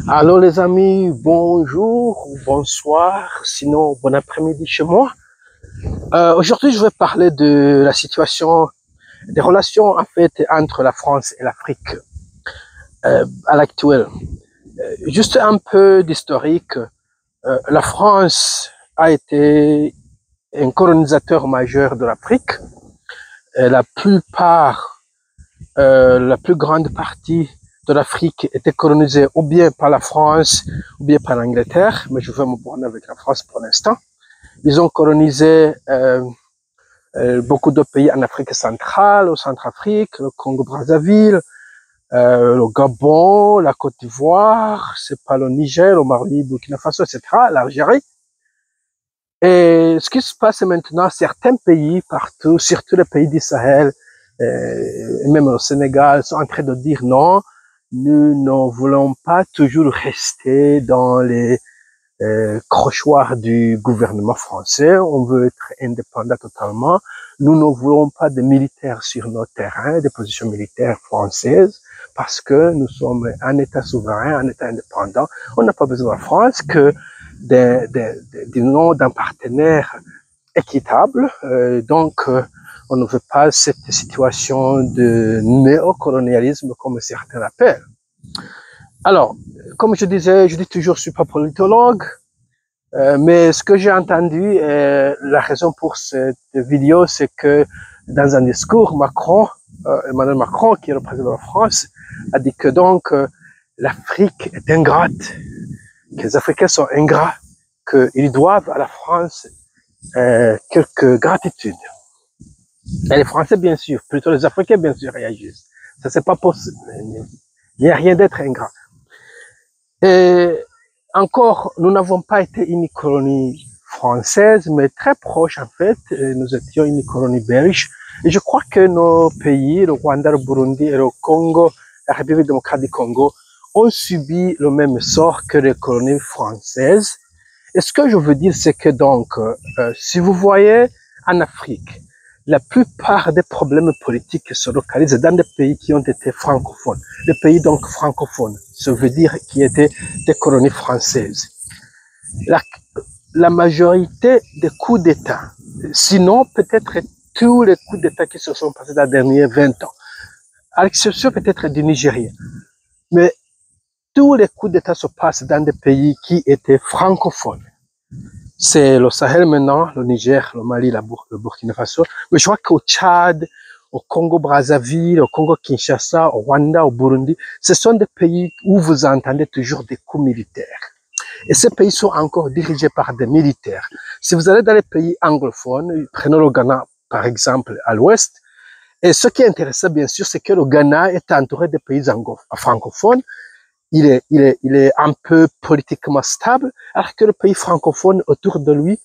Alors les amis, bonjour ou bonsoir, sinon bon après-midi chez moi. Aujourd'hui, je vais parler de la situation, des relations en fait entre la France et l'Afrique à l'actuel. Juste un peu d'historique. La France a été un colonisateur majeur de l'Afrique. La plus grande partie de l'Afrique était colonisée ou bien par la France ou bien par l'Angleterre, mais je vais me borner avec la France pour l'instant. Ils ont colonisé beaucoup de pays en Afrique centrale, au Centrafrique, le Congo-Brazzaville, le Gabon, la Côte d'Ivoire, c'est pas le Niger, le Mali, Burkina Faso, etc., l'Algérie. Et ce qui se passe maintenant, certains pays partout, surtout les pays du Sahel, et même au Sénégal, sont en train de dire non, nous ne voulons pas toujours rester dans les crochoirs du gouvernement français, on veut être indépendant totalement. Nous ne voulons pas de militaires sur nos terrains, des positions militaires françaises, parce que nous sommes un État souverain, un État indépendant. On n'a pas besoin de la France que du nom d'un partenaire équitable. On ne veut pas cette situation de néocolonialisme, comme certains l'appellent. Alors, comme je disais, je dis toujours, je suis pas politologue, mais ce que j'ai entendu, la raison pour cette vidéo, c'est que dans un discours, Emmanuel Macron, qui est le président de la France, a dit que donc l'Afrique est ingrate, que les Africains sont ingrats, qu'ils doivent à la France quelques gratitudes. Et les Français, bien sûr, plutôt les Africains, bien sûr, réagissent. Ça, c'est pas possible. Il n'y a rien d'être ingrat. Et encore, nous n'avons pas été une colonie française, mais très proche, en fait. Nous étions une colonie belge. Et je crois que nos pays, le Rwanda, le Burundi et le Congo, la République démocratique du Congo, ont subi le même sort que les colonies françaises. Et ce que je veux dire, c'est que donc, si vous voyez en Afrique, la plupart des problèmes politiques se localisent dans des pays qui ont été francophones. Les pays donc francophones, ça veut dire qui étaient des colonies françaises. La majorité des coups d'État, sinon peut-être tous les coups d'État qui se sont passés dans les derniers 20 ans, à l'exception peut-être du Nigeria, mais tous les coups d'État se passent dans des pays qui étaient francophones. C'est le Sahel maintenant, le Niger, le Mali, le Burkina Faso. Mais je vois qu'au Tchad, au Congo-Brazzaville, au Congo-Kinshasa, au Rwanda, au Burundi, ce sont des pays où vous entendez toujours des coups militaires. Et ces pays sont encore dirigés par des militaires. Si vous allez dans les pays anglophones, prenez le Ghana, par exemple, à l'ouest, et ce qui est intéressant, bien sûr, c'est que le Ghana est entouré des pays francophones. Il est un peu politiquement stable, alors que les pays francophones autour de lui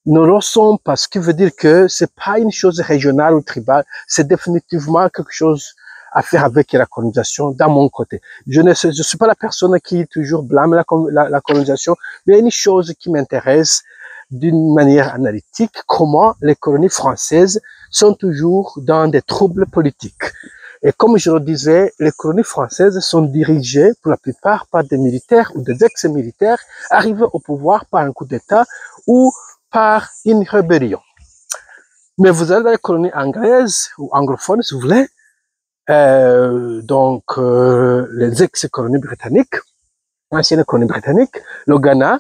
ne le sont pas, ce qui veut dire que c'est pas une chose régionale ou tribale, c'est définitivement quelque chose à faire avec la colonisation dans mon côté. Je suis pas la personne qui toujours blâme la colonisation, mais il y a une chose qui m'intéresse d'une manière analytique, comment les colonies françaises sont toujours dans des troubles politiques. Et comme je le disais, les colonies françaises sont dirigées pour la plupart par des militaires ou des ex-militaires arrivés au pouvoir par un coup d'État ou par une rébellion. Mais vous avez les colonies anglaises ou anglophones, si vous voulez, les ex-colonies britanniques, anciennes colonies britanniques, le Ghana,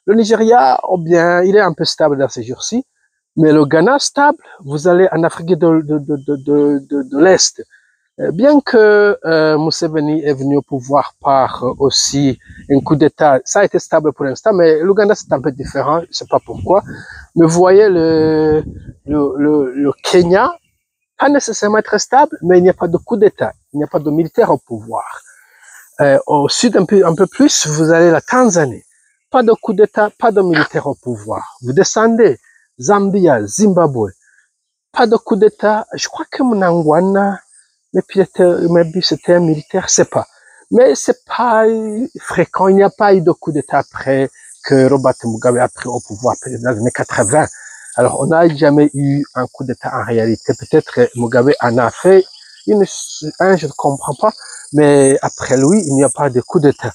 le Nigeria, oh bien, il est un peu stable dans ces jours-ci, mais le Ghana stable, vous allez en Afrique de l'Est. Bien que Museveni est venu au pouvoir par aussi un coup d'État, ça a été stable pour l'instant, mais l'Ouganda c'est un peu différent, je sais pas pourquoi. Mais vous voyez le Kenya, pas nécessairement très stable, mais il n'y a pas de coup d'État, il n'y a pas de militaire au pouvoir. Au sud un peu plus, vous allez la Tanzanie, pas de coup d'État, pas de militaire au pouvoir. Vous descendez, Zambia, Zimbabwe, pas de coup d'État. Je crois que Mnangagwa, mais puis c'était un militaire, c'est pas. Mais c'est pas fréquent, il n'y a pas eu de coup d'État après que Robert Mugabe a pris au pouvoir dans les années 80. Alors, on n'a jamais eu un coup d'État en réalité. Peut-être Mugabe en a fait un, je ne comprends pas, mais après lui, il n'y a pas de coup d'État.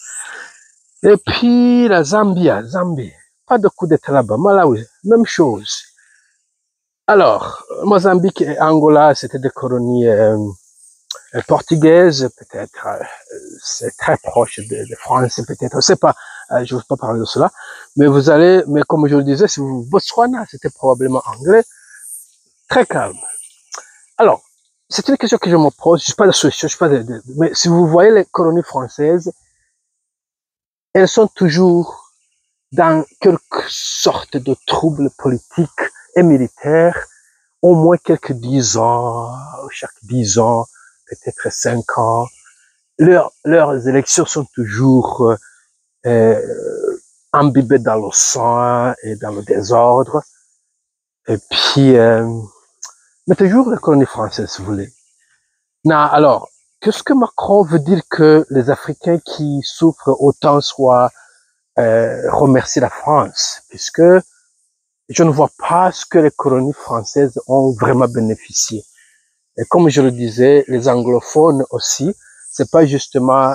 Et puis la Zambie, pas de coup d'état là-bas. Malawi, même chose. Alors, Mozambique et Angola, c'était des colonies portugaises, peut-être, c'est très proche de France, peut-être, je sais pas, je ne veux pas parler de cela, mais mais comme je le disais, si vous, Botswana, c'était probablement anglais, très calme. Alors, c'est une question que je me pose, je ne suis pas de solution, je suis pas mais si vous voyez les colonies françaises, elles sont toujours dans quelque sorte de troubles politiques et militaires, au moins quelques 10 ans, chaque 10 ans, peut-être 5 ans. Leurs élections sont toujours imbibées dans le sang et dans le désordre. Et puis, mais toujours la colonie française, si vous voulez. Non, alors, qu'est-ce que Macron veut dire que les Africains qui souffrent autant soient remercier la France, puisque je ne vois pas ce que les colonies françaises ont vraiment bénéficié. Et comme je le disais, les anglophones aussi, c'est pas justement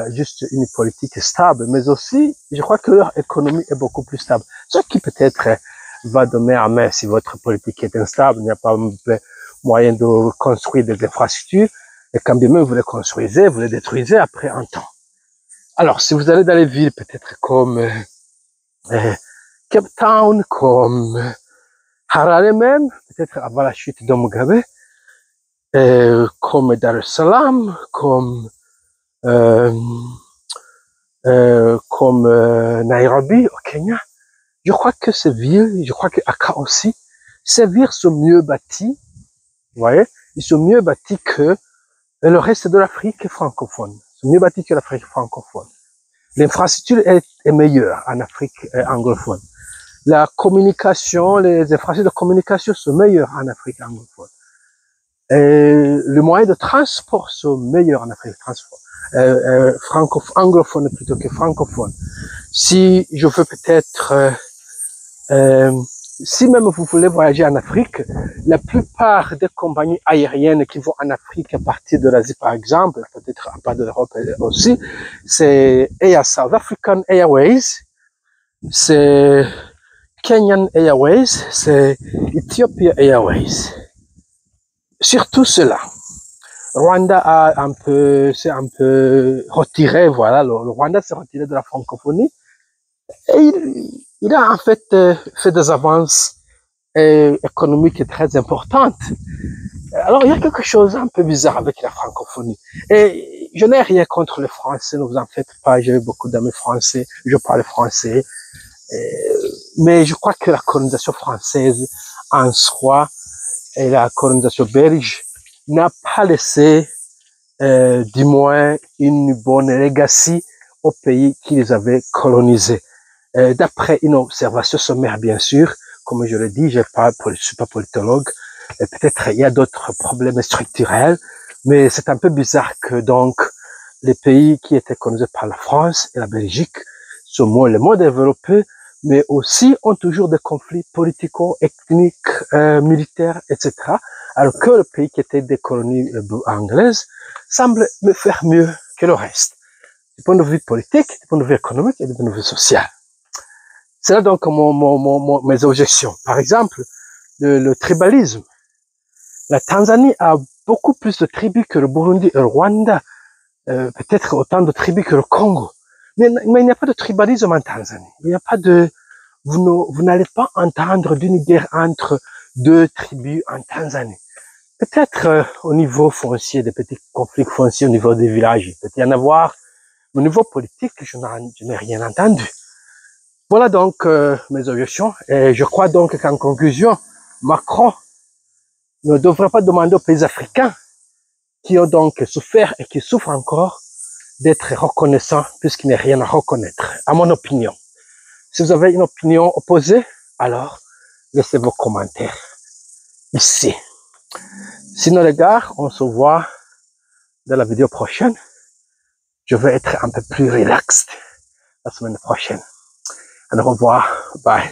juste une politique stable, mais aussi, je crois que leur économie est beaucoup plus stable. Ce qui peut-être va de main à main si votre politique est instable, il n'y a pas moyen de construire des infrastructures, et quand bien même vous les construisez, vous les détruisez après un temps. Alors, si vous allez dans les villes peut-être comme Cape Town, comme Harare même, peut-être avant la chute de Mugabe, comme Dar es Salaam, comme Nairobi au Kenya. Je crois que ces villes, je crois que Accra aussi, ces villes sont mieux bâties, vous voyez, ils sont mieux bâtis que le reste de l'Afrique francophone. Ils sont mieux bâtis que l'Afrique francophone. L'infrastructure est meilleure en Afrique anglophone. La communication, les infrastructures de communication sont meilleures en Afrique anglophone. Les moyens de transport sont meilleurs en Afrique anglophone plutôt que francophone. Si je veux peut-être, si même vous voulez voyager en Afrique, la plupart des compagnies aériennes qui vont en Afrique à partir de l'Asie par exemple, peut-être à part de l'Europe aussi, c'est South African Airways, c'est Kenyan Airways, c'est Ethiopia Airways. Surtout cela. Rwanda s'est un peu retiré, voilà, le Rwanda s'est retiré de la francophonie et il a en fait fait des avances économiques très importantes. Alors il y a quelque chose un peu bizarre avec la francophonie. Et je n'ai rien contre les Français, ne vous en faites pas, j'ai beaucoup d'amis français, je parle français. Mais je crois que la colonisation française en soi et la colonisation belge n'a pas laissé du moins une bonne legacy aux pays qui les avaient colonisés. D'après une observation sommaire, bien sûr, comme je l'ai dit, je ne suis pas politologue, peut-être il y a d'autres problèmes structurels, mais c'est un peu bizarre que donc les pays qui étaient colonisés par la France et la Belgique sont les moins développés, mais aussi ont toujours des conflits politico-ethniques, militaires, etc. Alors que le pays qui était des colonies anglaises semble me faire mieux que le reste, du point de vue politique, du point de vue économique et du point de vue social. C'est là donc mes objections. Par exemple, le tribalisme. La Tanzanie a beaucoup plus de tribus que le Burundi et le Rwanda, peut-être autant de tribus que le Congo. Mais il n'y a pas de tribalisme en Tanzanie. Il n'y a pas de, vous n'allez pas entendre d'une guerre entre deux tribus en Tanzanie. Peut-être au niveau foncier, des petits conflits fonciers au niveau des villages, il peut y en avoir. Au niveau politique, je n'ai rien entendu. Voilà donc mes objections. Et je crois donc qu'en conclusion, Macron ne devrait pas demander aux pays africains qui ont donc souffert et qui souffrent encore d'être reconnaissants puisqu'il n'y a rien à reconnaître, à mon opinion. Si vous avez une opinion opposée, alors laissez vos commentaires ici. Sinon les gars, on se voit dans la vidéo prochaine. Je vais être un peu plus relaxed la semaine prochaine. Au revoir. Bye.